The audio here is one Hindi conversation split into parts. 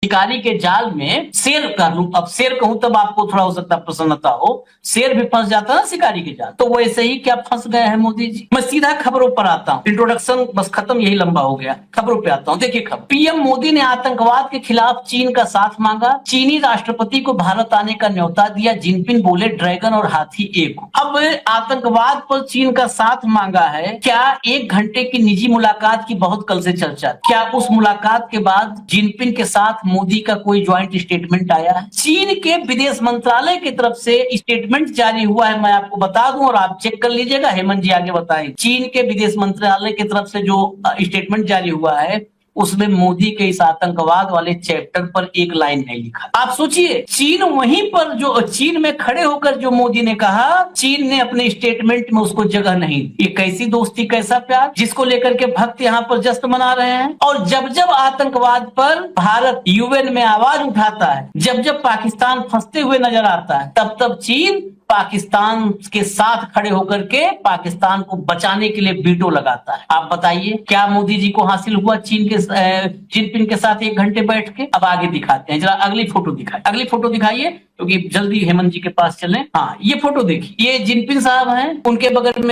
शिकारी के जाल में शेर कर लूं, अब शेर कहूं तब आपको थोड़ा हो सकता है प्रसन्नता हो, शेर भी फंस जाता ना शिकारी के जाल, तो वैसे ही क्या फंस गए हैं मोदी जी। मैं सीधा खबरों पर आता हूं, इंट्रोडक्शन बस खत्म, यही लंबा हो गया, खबरों पे आता हूं। देखिए खबर, पीएम मोदी ने आतंकवाद के खिलाफ चीन का साथ मांगा, चीनी राष्ट्रपति को भारत आने का न्योता दिया, जिनपिंग बोले ड्रैगन और हाथी एक हो। अब आतंकवाद पर चीन का साथ मांगा है, क्या 1 घंटे की निजी मुलाकात की बहुत कल से चर्चा, क्या उस मुलाकात के बाद जिनपिंग के साथ मोदी का कोई ज्वाइंट स्टेटमेंट आया है? चीन के विदेश मंत्रालय की तरफ से स्टेटमेंट जारी हुआ है, मैं आपको बता दूं और आप चेक कर लीजिएगा, हेमंत जी आगे बताएं। चीन के विदेश मंत्रालय की तरफ से जो स्टेटमेंट जारी हुआ है उसमें मोदी के इस आतंकवाद वाले चैप्टर पर एक लाइन नहीं लिखा। आप सोचिए, चीन वहीं पर जो चीन में खड़े होकर जो मोदी ने कहा, चीन ने अपने स्टेटमेंट में उसको जगह नहीं दी। ये कैसी दोस्ती, कैसा प्यार, जिसको लेकर के भक्त यहाँ पर जश्न मना रहे हैं। और जब जब आतंकवाद पर भारत यूएन में आवाज उठाता है, जब जब पाकिस्तान फंसते हुए नजर आता है, तब तब चीन पाकिस्तान के साथ खड़े होकर के पाकिस्तान को बचाने के लिए वीटो लगाता है। आप बताइए क्या मोदी जी को हासिल हुआ चीन के जिनपिंग के साथ 1 घंटे बैठ के? अब आगे दिखाते हैं, जरा अगली फोटो दिखाइए, अगली फोटो दिखाइए, क्योंकि जल्दी हेमंत जी के पास चलें। हाँ, ये फोटो देखिए, ये जिनपिंग साहब हैं, उनके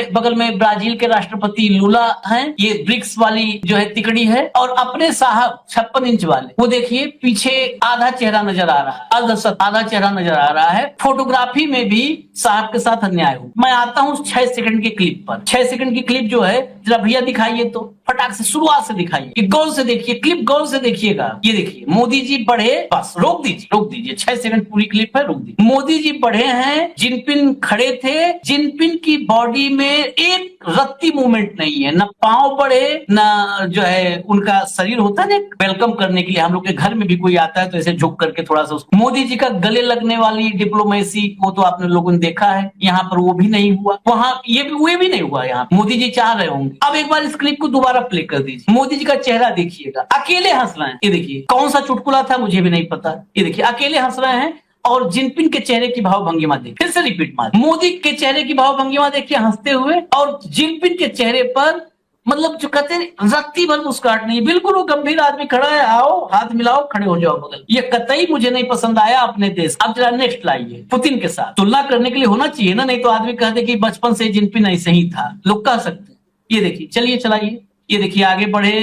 बगल में ब्राजील के राष्ट्रपति लूला हैं, ये ब्रिक्स वाली जो है तिकड़ी है, और अपने साहब 56 इंच वाले, वो देखिए पीछे आधा चेहरा नजर आ रहा है, आधा चेहरा नजर आ रहा है। फोटोग्राफी में भी साहब के साथ अन्याय हो। मैं आता हूं 6 सेकंड की क्लिप पर। 6 सेकंड की क्लिप जो है, जरा भैया दिखाइए तो, फटाक से शुरुआत से दिखाइए, गौर से देखिए, क्लिप गौर से देखिएगा। ये देखिए मोदी जी बढ़े, बस रोक दीजिए 6 सेकंड पूरी क्लिप है, रोक दीजिए। मोदी जी बढ़े हैं, जिनपिंग खड़े थे, जिनपिंग की बॉडी में एक रत्ती मूवमेंट नहीं है, न पांव बढ़े, न जो है उनका शरीर होता है ना वेलकम करने के लिए, हम लोग के घर में भी कोई आता है तो ऐसे झुक करके थोड़ा सा उसको, मोदी जी का गले लगने वाली डिप्लोमेसी, वो तो आपने लोगों ने देखा है, यहाँ पर वो भी नहीं हुआ, वहां ये भी नहीं हुआ। यहाँ मोदी जी चाह रहे होंगे। अब एक बार इस क्लिप को दोबारा प्ले कर दीजिए, मोदी जी का चेहरा देखिएगा, अकेले हंस रहे हैं। ये देखिए कौन सा चुटकुला था मुझे भी नहीं पता, ये देखिए अकेले हंस रहे हैं, और जिनपिंग के चेहरे की भाव भंगिमा देखिए, फिर से रिपीट मार, मोदी के चेहरे की भाव भंगिमा देखिए हंसते हुए, और जिनपिंग के चेहरे पर मतलब जो कहते हैं रत्ती भर मुस्कुराहट नहीं, बिल्कुल वो गंभीर आदमी खड़ा है, आओ हाथ मिलाओ खड़े हो जाओ बगल। ये कतई मुझे नहीं पसंद आया अपने देश। अब जरा नेक्स्ट लाइए, पुतिन के साथ तुलना करने के लिए होना चाहिए ना, नहीं तो आदमी कहते कि बचपन से जिनपिंग ऐसे ही था, लोग कह सकते हैं। ये देखिए, चलिए चलाइए, ये देखिए आगे बढ़े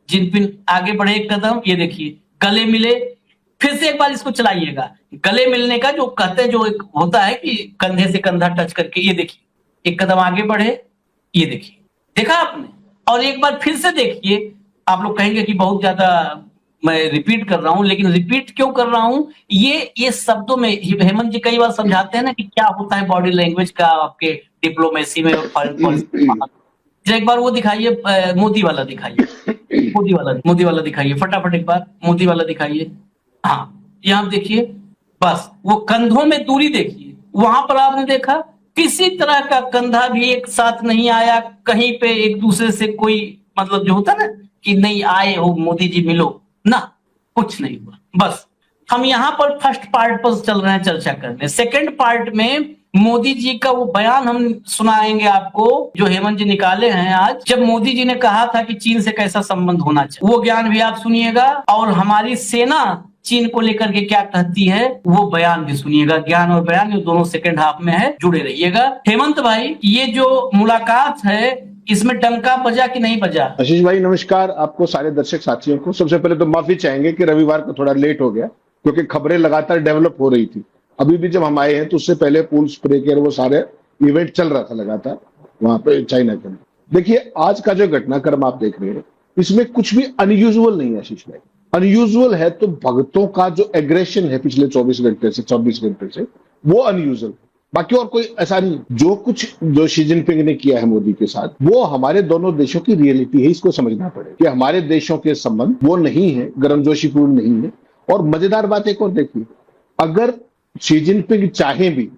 जिनपिंग, आगे बढ़े एक कदम, ये देखिए गले मिले, फिर से एक बार इसको चलाइएगा, गले मिलने का जो कहते हैं, जो एक होता है कि कंधे से कंधा टच करके, ये देखिए एक कदम आगे बढ़े, ये देखिए, देखा आपने? और एक बार फिर से देखिए, आप लोग कहेंगे कि बहुत ज्यादा मैं रिपीट कर रहा हूं, लेकिन रिपीट क्यों कर रहा हूं, ये शब्दों में हेमंत जी कई बार समझाते हैं ना कि क्या होता है बॉडी लैंग्वेज का आपके डिप्लोमेसी में और फॉरेन पॉलिसी। एक बार वो दिखाइए, मोदी वाला दिखाइए, मोदी वाला दिखाइए फटाफट, एक बार मोदी वाला दिखाइए। हाँ, यहाँ देखिए, बस वो कंधों में दूरी देखिए, वहां पर आपने देखा किसी तरह का कंधा भी एक साथ नहीं आया, कहीं पे एक दूसरे से कोई मतलब जो होता ना कि नहीं आए हो मोदी जी मिलो ना, कुछ नहीं हुआ। बस हम यहाँ पर फर्स्ट पार्ट पर चल रहे हैं चर्चा करने, सेकंड पार्ट में मोदी जी का वो बयान हम सुनाएंगे आपको जो हेमंत जी निकाले हैं आज, जब मोदी जी ने कहा था कि चीन से कैसा संबंध होना चाहिए, वो ज्ञान भी आप सुनिएगा, और हमारी सेना चीन को लेकर के क्या कहती है वो बयान भी सुनिएगा। ज्ञान और बयान ये दोनों सेकंड हाफ में है, जुड़े रहिएगा। हेमंत भाई, ये जो मुलाकात है इसमें डंका बजा कि नहीं बजा? आशीष भाई नमस्कार, आपको सारे दर्शक साथियों को। सबसे पहले तो माफी चाहेंगे कि रविवार को थोड़ा लेट हो गया, क्योंकि खबरें लगातार डेवलप हो रही थी। अभी भी जब हम आए हैं तो उससे पहले पूल स्प्रे केयर वो सारे इवेंट चल रहा था लगातार वहां पे चाइना के। देखिए आज का जो घटनाक्रम आप देख रहे हैं, इसमें कुछ भी अनयूजुअल नहीं है आशीष भाई। अनयूजुअल है तो भक्तों का जो एग्रेशन है पिछले 24 घंटे से वो अनयूजुअल, बाकी और कोई ऐसा नहीं। जो कुछ जो शी जिनपिंग ने किया है मोदी के साथ, वो हमारे दोनों देशों की रियलिटी है, इसको समझना पड़ेगा कि हमारे देशों के संबंध वो नहीं है, गर्मजोशीपूर्ण नहीं है। और मजेदार बात एक और देखिए, अगर शी जिनपिंग चाहे भी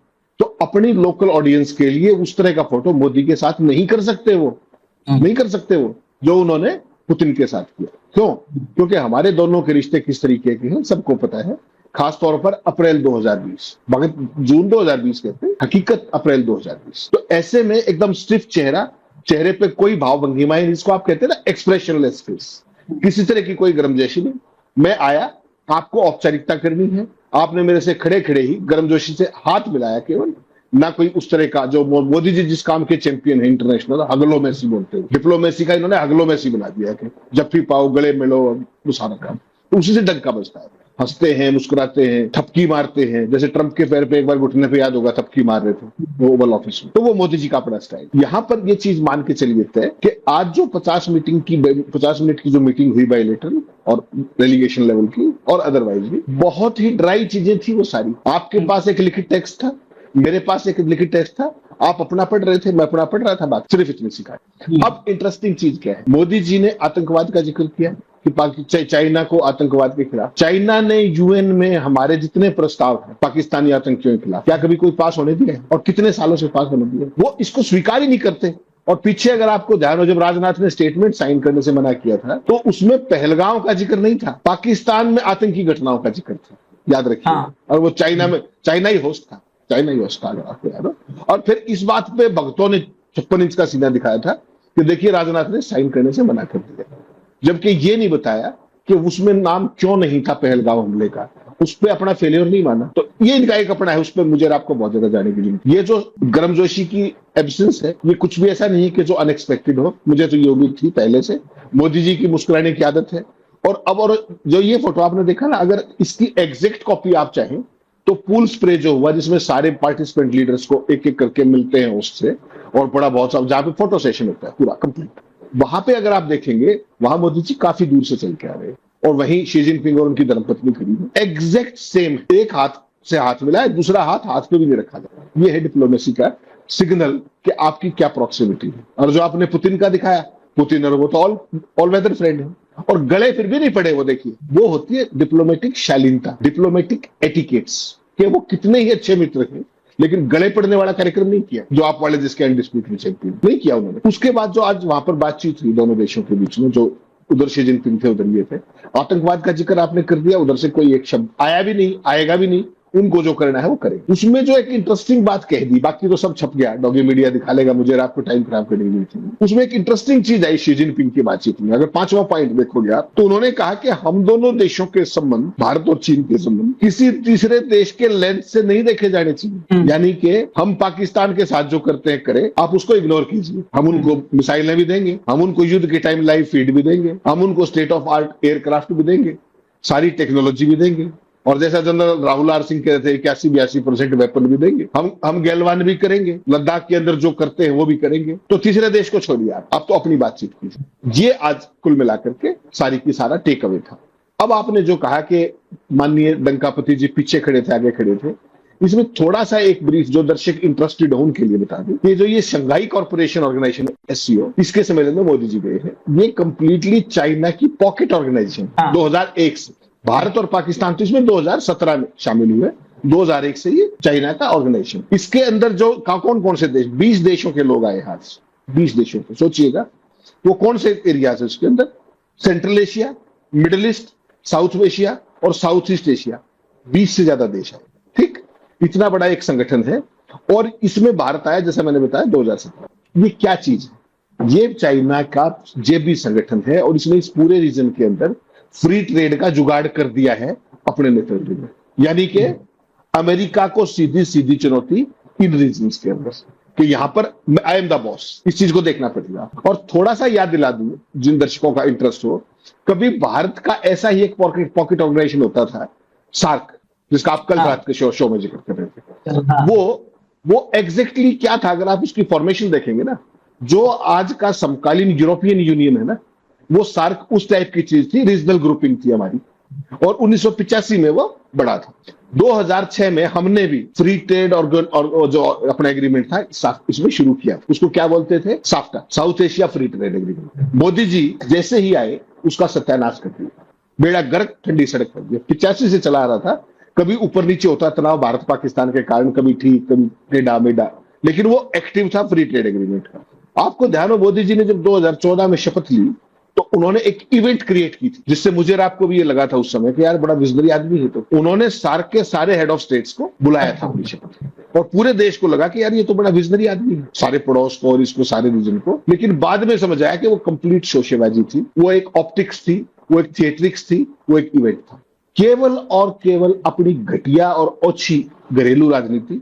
तो अपनी लोकल ऑडियंस के लिए उस तरह का फोटो मोदी के साथ नहीं कर सकते, वो नहीं कर सकते वो जो उन्होंने पुतिन के साथ किया। क्यों? क्योंकि हमारे दोनों के रिश्ते किस तरीके के हैं सबको पता है, खास तौर पर अप्रैल 2020, मगर जून 2020 कहते हैं, हकीकत अप्रैल 2020। तो ऐसे में एकदम स्टिफ चेहरा, चेहरे पे कोई भाव भंगिमा है, जिसको आप कहते हैं ना एक्सप्रेशनलेस फेस, किसी तरह की कोई गर्मजोशी नहीं। मैं आया, आपको औपचारिकता करनी है। आपने मेरे से खड़े खड़े ही गर्मजोशी से हाथ मिलाया केवल, ना कोई उस तरह का जो मोदी जी जिस काम के चैंपियन है इंटरनेशनल, हगलोमेसी बोलते हैं, डिप्लोमेसी का इन्होंने हगलोमेसी बना दिया कि जब भी पाओ गले मिलो, वो सारा काम तो उसी से डंका बजता है। हंसते हैं, मुस्कुराते हैं, थपकी मारते हैं, जैसे ट्रंप के पैर पे एक बार घुटने पे याद होगा थपकी मार रहे थे वो ओवल ऑफिस में, तो वो मोदी जी का अपना स्टाइल। यहाँ पर ये चीज मान के चलिए है कि आज जो 50 मिनट की जो मीटिंग हुई बायलैटरल और डेलीगेशन लेवल की और अदरवाइज भी, बहुत ही ड्राई चीजें थी वो सारी। आपके पास एक लिखित टेक्स्ट था, मेरे पास एक लिखित टेक्स्ट था, आप अपना पढ़ रहे थे, मैं अपना पढ़ रहा था, बात सिर्फ इतनी सिखाई। अब इंटरेस्टिंग चीज क्या है, मोदी जी ने आतंकवाद का जिक्र किया कि चाइना को आतंकवाद के खिलाफ, चाइना ने यूएन में हमारे जितने प्रस्ताव हैं पाकिस्तानी आतंकियों के खिलाफ, क्या कभी कोई पास होने दिया है? और कितने सालों से पास होने दिया? वो इसको स्वीकार ही नहीं करते। और पीछे अगर आपको ध्यान हो, जब राजनाथ ने स्टेटमेंट साइन करने से मना किया था, तो उसमें पहलगाम का जिक्र नहीं था, पाकिस्तान में आतंकी घटनाओं का जिक्र था, याद रखिए। हाँ। और वो चाइना ही होस्ट था, अगर आपको याद हो। और फिर इस बात पे भक्तों ने 56 इंच का सीना दिखाया था कि देखिए राजनाथ ने साइन करने से मना कर दिया, जबकि ये नहीं बताया कि उसमें नाम क्यों नहीं था पहलगाम हमले का, उस पर अपना फेलियर नहीं माना। तो ये इनका एक अपना है, उस पर मुझे आपको बहुत ज्यादा जाने की जरूरत। ये जो गर्मजोशी की एब्सेंस है, ये कुछ भी ऐसा नहीं है कि जो अनएक्सपेक्टेड हो, मुझे तो ये उम्मीद थी पहले से। मोदी जी की मुस्कुराने की आदत है। और जो ये फोटो आपने देखा ना, अगर इसकी एग्जैक्ट कॉपी आप चाहें तो पूल स्प्रे जो हुआ, जिसमें सारे पार्टिसिपेंट लीडर्स को एक एक करके मिलते हैं उससे, और बड़ा बहुत सा जहां पे फोटो सेशन होता है पूरा कंप्लीट, वहां पे अगर आप देखेंगे, वहां मोदी जी काफी दूर से चल के आ रहे हैं, और वहीं शी जिनपिंग और उनकी धर्मपत्नी खड़ी है, एग्जैक्ट सेम, एक हाथ से हाथ मिला है, दूसरा हाथ पे भी नहीं रखा जाता। ये है डिप्लोमेसी का सिग्नल कि आपकी क्या प्रॉक्सिमिटी है। और जो आपने पुतिन का दिखाया, पुतिन और वो तो ऑल वेदर फ्रेंड है, और गले फिर भी नहीं पड़े, वो देखिए, वो होती है डिप्लोमेटिक शालीनता, डिप्लोमेटिक एटिकेट्स, कि वो कितने ही अच्छे मित्र हैं, लेकिन गले पड़ने वाला कार्यक्रम नहीं किया, जो आप वाले जिसके अनडिस्प्यूटेड चैंपियन नहीं किया उन्होंने। उसके बाद जो आज वहां पर बातचीत हुई दोनों देशों के बीच में, जो उधर शी जिनपिंग थे उधर ये थे, आतंकवाद का जिक्र आपने कर दिया, उधर से कोई एक शब्द आया भी नहीं, आएगा भी नहीं, उनको जो करना है वो करें। उसमें जो एक इंटरेस्टिंग बात कह दी, बाकी तो सब छप गया, डॉगी मीडिया दिखा लेगा, मुझे आपको टाइम खराब करने की जरूरत नहीं। उसमें एक इंटरेस्टिंग चीज आई शी जिनपिंग की बातचीत में, अगर 5वां पॉइंट देखोगे आप, तो उन्होंने कहा कि हम दोनों देशों के संबंध, भारत और चीन के संबंध, किसी तीसरे देश के लेंस से नहीं देखे जाने चाहिए। यानी कि हम पाकिस्तान के साथ जो करते हैं करें, आप उसको इग्नोर कीजिए, हम उनको मिसाइलें भी देंगे, हम उनको युद्ध के टाइम लाइव फीड भी देंगे, हम उनको स्टेट ऑफ आर्ट एयरक्राफ्ट भी देंगे, सारी टेक्नोलॉजी भी देंगे, और जैसा जनरल राहुल आर सिंह कह रहे थे 81-82% वेपन भी देंगे, हम गैलवान भी करेंगे, लद्दाख के अंदर जो करते हैं वो भी करेंगे। तो तीसरे देश को छोड़िए, आप तो अपनी बातचीत कीजिए। ये आज कुल मिलाकर के सारी की सारा टेक अवे था। अब आपने जो कहा कि माननीय लंकापति जी पीछे खड़े थे, आगे खड़े थे, इसमें थोड़ा सा एक ब्रीफ जो दर्शक इंटरेस्टेड हो उनके लिए बता दें कि जो ये शंघाई कॉर्पोरेशन ऑर्गेनाइजेशन SCO, इसके सम्मेलन में मोदी जी गए हैं, ये कंप्लीटली चाइना की पॉकेट ऑर्गेनाइजेशन 2001 से, भारत और पाकिस्तान तो इसमें 2017 में शामिल हुए, 2001 से ये चाइना का ऑर्गेनाइजेशन। इसके अंदर जो कौन कौन से देश, 20 देशों के लोग आए हाथ से, 20 देशों के, सोचिएगा वो कौन से एरिया है उसके अंदर, central Asia, middle east, south Asia और साउथ ईस्ट एशिया, 20 से ज्यादा देश है। ठीक, इतना बड़ा एक संगठन है, और इसमें भारत आया जैसा मैंने बताया 2017। ये क्या चीज है? ये चाइना का JB संगठन है, और इसने इस पूरे रीजन के अंदर फ्री ट्रेड का जुगाड़ कर दिया है अपने नेतृत्व में। यानी कि अमेरिका को सीधी सीधी चुनौती इन रीजन्स के अंदर कि यहां पर आई एम द बॉस, इस चीज को देखना पड़ेगा। और थोड़ा सा याद दिला दूं जिन दर्शकों का इंटरेस्ट हो, कभी भारत का ऐसा ही एक पॉकेट ऑर्गेनाइजेशन होता था, सार्क, जिसका आप कल रात के शो में जिक्र कर रहे थे। वो एग्जैक्टली क्या था, अगर आप उसकी फॉर्मेशन देखेंगे ना, जो आज का समकालीन यूरोपियन यूनियन है ना, वो सार्क उस टाइप की चीज थी, रीजनल ग्रुपिंग थी हमारी, और 1985 में वो बड़ा था। 2006 में हमने भी फ्री ट्रेड और जो अपना एग्रीमेंट था इसमें शुरू किया, उसको क्या बोलते थे, SAFTA, south Asia free trade agreement. Modi ji जैसे ही आए उसका सत्यानाश कर दिया, बेड़ा गर्क ठंडी सड़क कर दिया। 85 से चला आ रहा था, कभी ऊपर नीचे होता तनाव भारत पाकिस्तान के कारण, कभी ठीक, कभी टेढ़ा मेढ़ा, लेकिन वो एक्टिव था फ्री ट्रेड एग्रीमेंट का। आपको ध्यान हो, मोदी जी ने जब 2014 में शपथ ली, तो उन्होंने एक इवेंट क्रिएट की थी, जिससे मुझे आपको भी ये लगा था उस समय कि यार बड़ा विजनरी आदमी है। तो उन्होंने सार्क के सारे हेड ऑफ स्टेट्स को बुलाया था अपनी शपथ, और पूरे देश को लगा कि यार ये तो बड़ा विजनरी आदमी है, सारे पड़ोस को और इसको, सारे रीजन को। लेकिन बाद में समझ आया कि वो कंप्लीट शोशेबाजी थी, वो एक ऑप्टिक्स थी, वो एक थिएट्रिक्स थी, वो एक इवेंट था। केवल और केवल अपनी घटिया और ओछी घरेलू राजनीति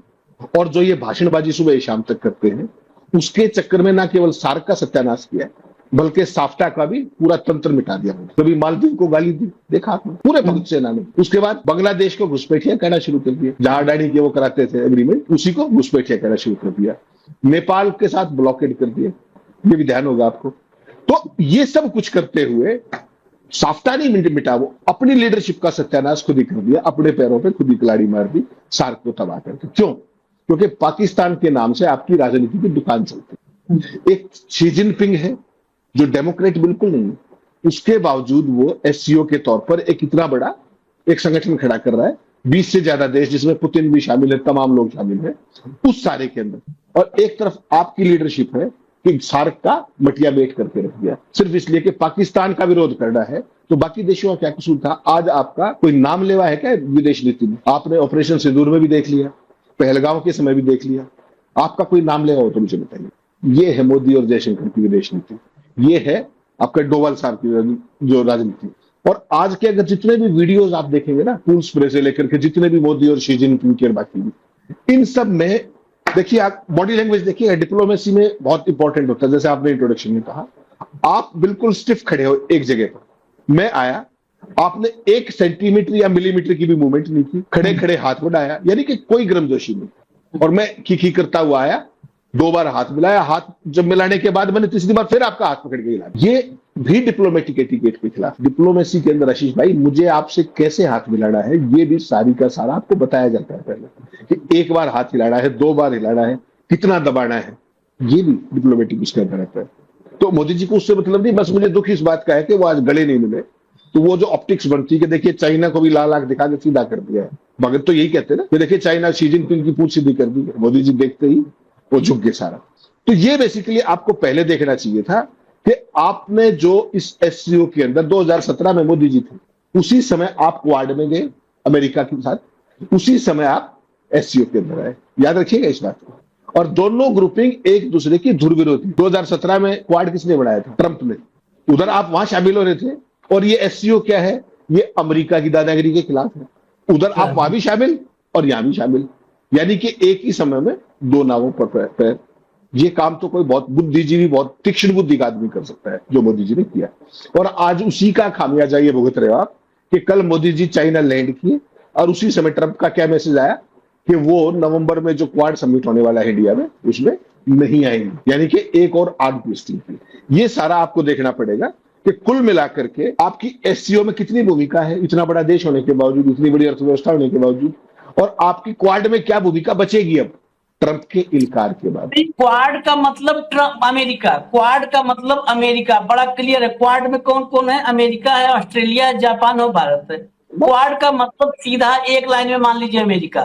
और जो ये भाषणबाजी सुबह शाम तक करते हैं, उसके चक्कर में ना केवल सार्क का सत्यानाश किया बल्कि साफ्टा का भी पूरा तंत्र मिटा दिया। कभी मालदीव को गाली दी, देखा आपने, पूरे भगत सेना ने। उसके बाद बांग्लादेश को घुसपैठिया कहना शुरू कर दिया, जहां अडानी के वो कराते थे एग्रीमेंट, उसी को घुसपैठिया कहना शुरू कर दिया। नेपाल के साथ ब्लॉकेड कर दिया, ये भी ध्यान होगा आपको। तो ये सब कुछ करते हुए साफ्टा नहीं मिटा, वो अपनी लीडरशिप का सत्यानाश खुद ही कर दिया, अपने पैरों पे खुद ही कलाड़ी मार दी सार्क को तबाह करके। क्यों? क्योंकि पाकिस्तान के नाम से आपकी राजनीति की दुकान चलती है। एक शी जिनपिंग है जो डेमोक्रेट बिल्कुल नहीं है, उसके बावजूद वो एससीओ के तौर पर एक इतना बड़ा एक संगठन खड़ा कर रहा है, 20 से ज्यादा देश जिसमें पुतिन भी शामिल है, तमाम लोग शामिल है उस सारे के अंदर। और एक तरफ आपकी लीडरशिप है कि सार्क का मटिया बेट करके रख दिया सिर्फ इसलिए कि पाकिस्तान का विरोध करना है। तो बाकी देशों का क्या कसूर था? आज आपका कोई नाम लेवा है क्या विदेश नीति में? आपने ऑपरेशन सिंदूर में भी देख लिया, पहलगांव के समय भी देख लिया, आपका कोई नाम लेवा हो तो मुझे बताइए। ये है मोदी और जयशंकर की विदेश नीति, ये है आपका डोवाल साहब की जो राजनीति। और आज के अगर जितने भी वीडियोस आप देखेंगे ना, पूल स्प्रे से लेकर के जितने भी मोदी और शी जिनपिंग के बाकी भी, इन सब में देखिए आप बॉडी लैंग्वेज देखिए, डिप्लोमेसी में बहुत इंपॉर्टेंट होता है। जैसे आपने इंट्रोडक्शन में कहा, आप बिल्कुल स्टिफ खड़े हो एक जगह पर, मैं आया, आपने 1 सेंटीमीटर या मिलीमीटर की भी मूवमेंट नहीं की, खड़े खड़े हाथ बढ़ाया, यानी कि कोई गर्मजोशी नहीं। और मैं खी करता हुआ आया, 2 बार हाथ मिलाया, हाथ जब मिलाने के बाद मैंने तीसरी बार फिर आपका हाथ पकड़ के हिलाया। ये भी डिप्लोमेटिक एटिकेट के खिलाफ। डिप्लोमेसी के अंदर आशीष भाई, मुझे आपसे कैसे हाथ मिलाना है ये भी सारी का सारा आपको बताया जाता है पहले, कि 1 बार हाथ हिलाना है, 2 बार हिलाना है, कितना दबाना है, ये भी डिप्लोमेटिक उसके अंदर रहता है। तो मोदी जी को उससे मतलब नहीं, बस मुझे दुख इस बात का है कि वो आज गले नहीं मिले। तो वो जो ऑप्टिक्स बनती है कि देखिए चाइना को भी लाल आंख दिखा के सीधा कर दिया है, भगत तो यही कहते हैं ना कि देखिए चाइना शी जिनपिंग की पूंछ सीधी कर दी, मोदी जी देखते ही वो झुक गए सारा। तो ये बेसिकली आपको पहले देखना चाहिए था कि आपने जो इस एससीओ के अंदर 2017 में मोदी जी थे, उसी समय आप क्वाड में गए अमेरिका के साथ, उसी समय आप एससीओ के अंदर आए, याद रखिएगा इस बात को। और दोनों ग्रुपिंग एक दूसरे की धुर विरोधी। 2017 में क्वाड किसने बनाया था? ट्रंप ने। उधर आप वहां शामिल हो रहे थे, और ये एससीओ क्या है? ये अमेरिका की दादागिरी के खिलाफ है। उधर आप वहां भी शामिल और यहां भी शामिल, यानी कि एक ही समय में 2 नावों पर पैर। ये काम तो कोई बहुत बुद्धिजीवी, बहुत तीक्ष्ण बुद्धि का आदमी कर सकता है, जो मोदी जी ने किया। और आज उसी का खामियाजा ये भुगत रहे हो आप कि कल मोदी जी चाइना लैंड किए और उसी समय ट्रंप का क्या मैसेज आया कि वो नवंबर में जो क्वाड समिट होने वाला है इंडिया में, उसमें नहीं आएंगे, यानी कि एक और आग ट्विस्टिंग की। ये सारा आपको देखना पड़ेगा कि कुल मिलाकर के आपकी एससीओ में कितनी भूमिका है, इतना बड़ा देश होने के बावजूद, इतनी बड़ी अर्थव्यवस्था होने के बावजूद, और आपकी क्वाड में क्या भूमिका बचेगी अब ट्रंप के इनकार के बाद। क्वाड का मतलब ट्रंप, अमेरिका। क्वाड का मतलब अमेरिका, बड़ा क्लियर है। क्वाड में कौन कौन है? अमेरिका है, ऑस्ट्रेलिया है, जापान और भारत है। क्वाड का मतलब सीधा एक लाइन में मान लीजिए अमेरिका।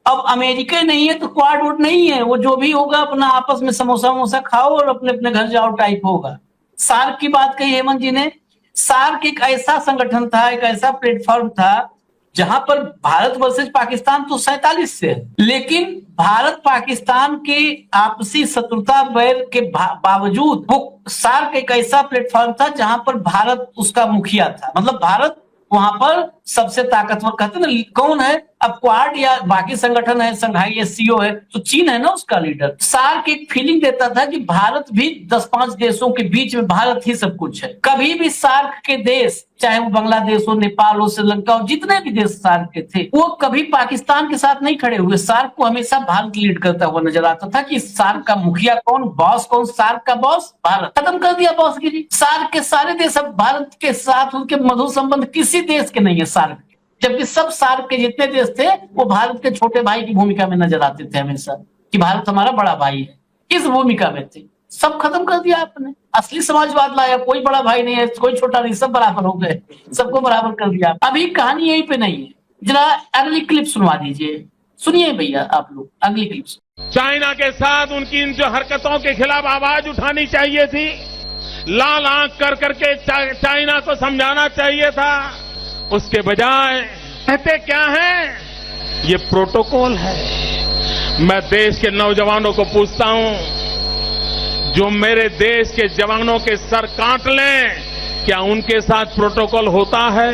अब अमेरिका नहीं है तो क्वाड वोट नहीं है, वो जो भी होगा अपना आपस में समोसा वमोसा खाओ और अपने अपने घर जाओ टाइप होगा। सार्क की बात कही हेमंत जी ने। सार्क एक ऐसा संगठन था, एक ऐसा प्लेटफॉर्म था जहां पर भारत वर्सेज पाकिस्तान तो 47 से है, लेकिन भारत पाकिस्तान के आपसी शत्रुता वैर के बावजूद वो सार्क एक ऐसा प्लेटफॉर्म था जहां पर भारत उसका मुखिया था। मतलब भारत वहां पर सबसे ताकतवर, कहते ना कौन है अब क्वाड या बाकी संगठन है, संघाई एससीओ है, तो चीन है ना उसका लीडर। सार्क एक फीलिंग देता था कि भारत भी 10-5 देशों के बीच में भारत ही सब कुछ है। कभी भी सार्क के देश, चाहे वो बांग्लादेश हो, नेपाल हो, श्रीलंका हो, जितने भी देश सार्क के थे, वो कभी पाकिस्तान के साथ नहीं खड़े हुए। सार्क को हमेशा भारत लीड करता हुआ नजर आता था कि सार्क का मुखिया कौन, बॉस कौन? सार्क का बॉस भारत। खत्म कर दिया बॉसगिरी। सार्क के सारे देश अब भारत के साथ उनके मधुर संबंध किसी देश के नहीं है सार्क, जबकि सब सार्क के जितने देश थे वो भारत के छोटे भाई की भूमिका में नजर आते थे हमेशा, कि भारत हमारा बड़ा भाई है, इस भूमिका में थे। सब खत्म कर दिया आपने, असली समाजवाद लाया। कोई बड़ा भाई नहीं है, कोई छोटा नहीं, सब बराबर हो गए, सबको बराबर कर दिया। अभी कहानी यहीं पे नहीं है। जरा अगली क्लिप सुनवा दीजिए, सुनिए भैया आप लोग अगली क्लिप। चाइना के साथ उनकी इन जो हरकतों के खिलाफ आवाज उठानी चाहिए थी, लाल आंख कर करके चाइना को समझाना चाहिए था। उसके बजाय कहते क्या है? ये प्रोटोकॉल है। मैं देश के नौजवानों को पूछता हूं, जो मेरे देश के जवानों के सर काट लें, क्या उनके साथ प्रोटोकॉल होता है?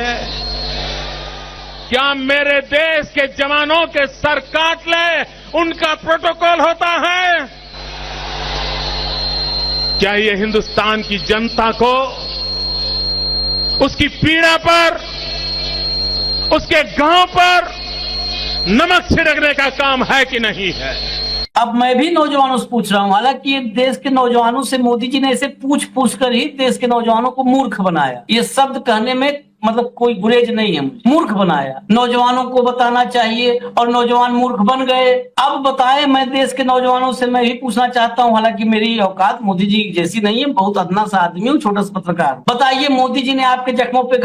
क्या मेरे देश के जवानों के सर काट ले उनका प्रोटोकॉल होता है? क्या ये हिंदुस्तान की जनता को उसकी पीड़ा पर, उसके गांव पर नमक छिड़कने का काम है कि नहीं है? अब मैं भी नौजवानों से पूछ रहा हूं, हालांकि देश के नौजवानों से मोदी जी ने ऐसे पूछ कर ही देश के नौजवानों को मूर्ख बनाया। ये शब्द कहने में मतलब कोई गुरेज नहीं है, मुझे मूर्ख बनाया। नौजवानों को बताना चाहिए और नौजवान मूर्ख बन गए। अब बताएं, मैं देश के नौजवानों से मैं भी पूछना चाहता हूं, हालांकि मेरी औकात मोदी जी जैसी नहीं है, बहुत अदना सा आदमी हूं, छोटा सा पत्रकार। बताइए, मोदी जी ने आपके जख्मों पे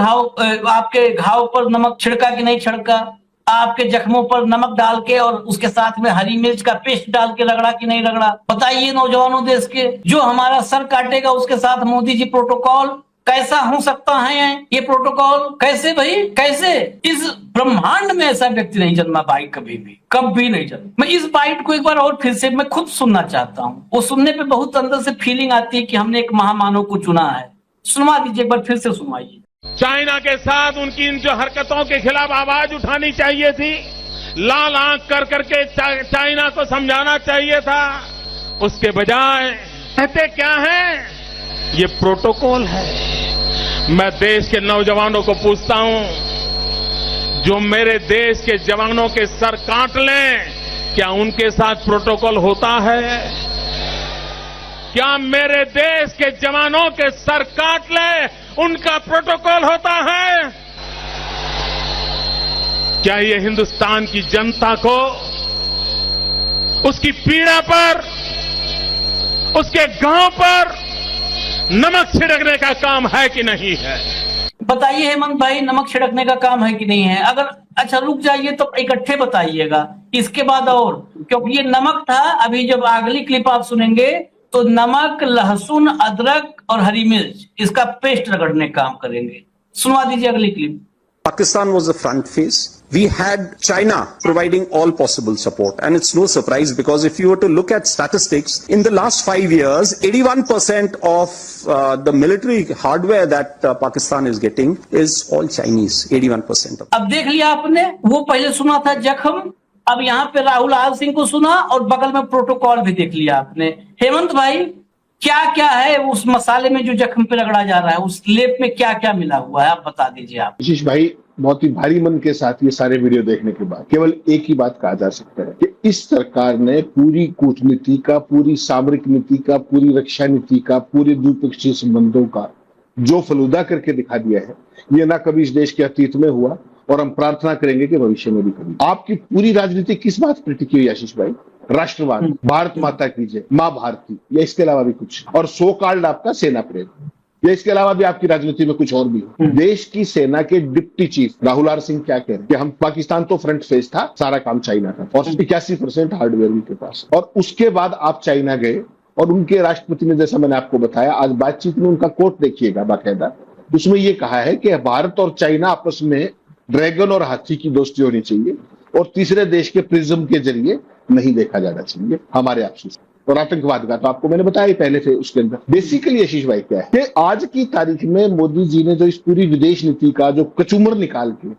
आपके घाव पर नमक छिड़का कि नहीं छिड़का? आपके जख्मों पर नमक डाल के और उसके साथ में हरी मिर्च का पेस्ट डाल के रगड़ा कि नहीं रगड़ा? बताइए नौजवानों देश के, जो हमारा सर काटेगा उसके साथ मोदी जी प्रोटोकॉल कैसा हो सकता है? ये प्रोटोकॉल कैसे भाई, कैसे? इस ब्रह्मांड में ऐसा व्यक्ति नहीं जन्मा भाई, कभी नहीं जन्मा। मैं इस बाइट को एक बार और फिर से मैं खुद सुनना चाहता हूँ। वो सुनने पे बहुत अंदर से फीलिंग आती है कि हमने एक महामानव को चुना है। सुनवा दीजिए, एक बार फिर से सुनवाइए। चाइना के साथ उनकी इन जो हरकतों के खिलाफ आवाज उठानी चाहिए थी, लाल आंख कर करके चाइना को समझाना चाहिए था। उसके बजाय कहते क्या है? ये प्रोटोकॉल है। मैं देश के नौजवानों को पूछता हूं, जो मेरे देश के जवानों के सर काट लें, क्या उनके साथ प्रोटोकॉल होता है? क्या मेरे देश के जवानों के सर काट ले उनका प्रोटोकॉल होता है? क्या ये हिंदुस्तान की जनता को उसकी पीड़ा पर, उसके गांव पर नमक छिड़कने का काम है कि नहीं है? बताइए हेमंत भाई, नमक छिड़कने का काम है कि नहीं है? अगर अच्छा रुक जाइए तो इकट्ठे बताइएगा, इसके बाद और, क्योंकि ये नमक था। अभी जब अगली क्लिप आप सुनेंगे तो नमक, लहसुन, अदरक और हरी मिर्च इसका पेस्ट रगड़ने का काम करेंगे। सुनवा दीजिए अगली clip. Pakistan was the front face. We had China providing all possible support, and it's no surprise because if you were to look at statistics, in the last 5 years, 81% of the military hardware that Pakistan is getting is all Chinese. 81%. अब देख लिया आपने, वो पहले सुना था जख्म, अब यहाँ पे राहुल आल सिंह को सुना और बगल में प्रोटोकॉल भी देख लिया आपने। हेमंत भाई, क्या क्या है उस मसाले में जो जख्म पे रगड़ा जा रहा है? उस लेप में क्या क्या मिला हुआ है, आप बता दीजिए। आप आशीष भाई, बहुत ही भारी मन के साथ ये सारे वीडियो देखने के बाद केवल एक ही बात कहा जा सकता है कि इस सरकार ने पूरी कूटनीति का, पूरी सामरिक नीति का, पूरी रक्षा नीति का, पूरे द्विपक्षीय संबंधों का जो फलूदा करके दिखा दिया है, ये ना कभी इस देश के अतीत में हुआ और हम प्रार्थना करेंगे कि भविष्य में भी कभी। आपकी पूरी राजनीति किस बात पर टिकी हुई आशीष भाई? राष्ट्रवाद, भारत माता की जय, माँ भारती, या इसके अलावा भी कुछ? और सो कॉल्ड आपका सेना प्रेम, या इसके अलावा भी आपकी राजनीति में कुछ और भी? देश की सेना के deputy chief Rahul R Singh क्या कह रहे हैं कि हम, पाकिस्तान तो फ्रंट फेस था, सारा काम चाइना का, और 81% हार्डवेयर उनके पास। और उसके बाद आप चाइना गए और उनके राष्ट्रपति ने, जैसा मैंने आपको बताया, आज बातचीत में उनका कोट देखिएगा बाकायदा, उसमें ये कहा है कि भारत और चाइना आपस में ड्रैगन और हाथी की दोस्ती होनी चाहिए और तीसरे देश के प्रिज्म के जरिए नहीं देखा जाना चाहिए हमारे आपसी। और आतंकवाद का तो आपको मैंने बताया ही पहले से। उसके अंदर बेसिकली आशीष भाई क्या है कि आज की तारीख में मोदी जी ने जो इस पूरी विदेश नीति का जो कचूमर निकाल के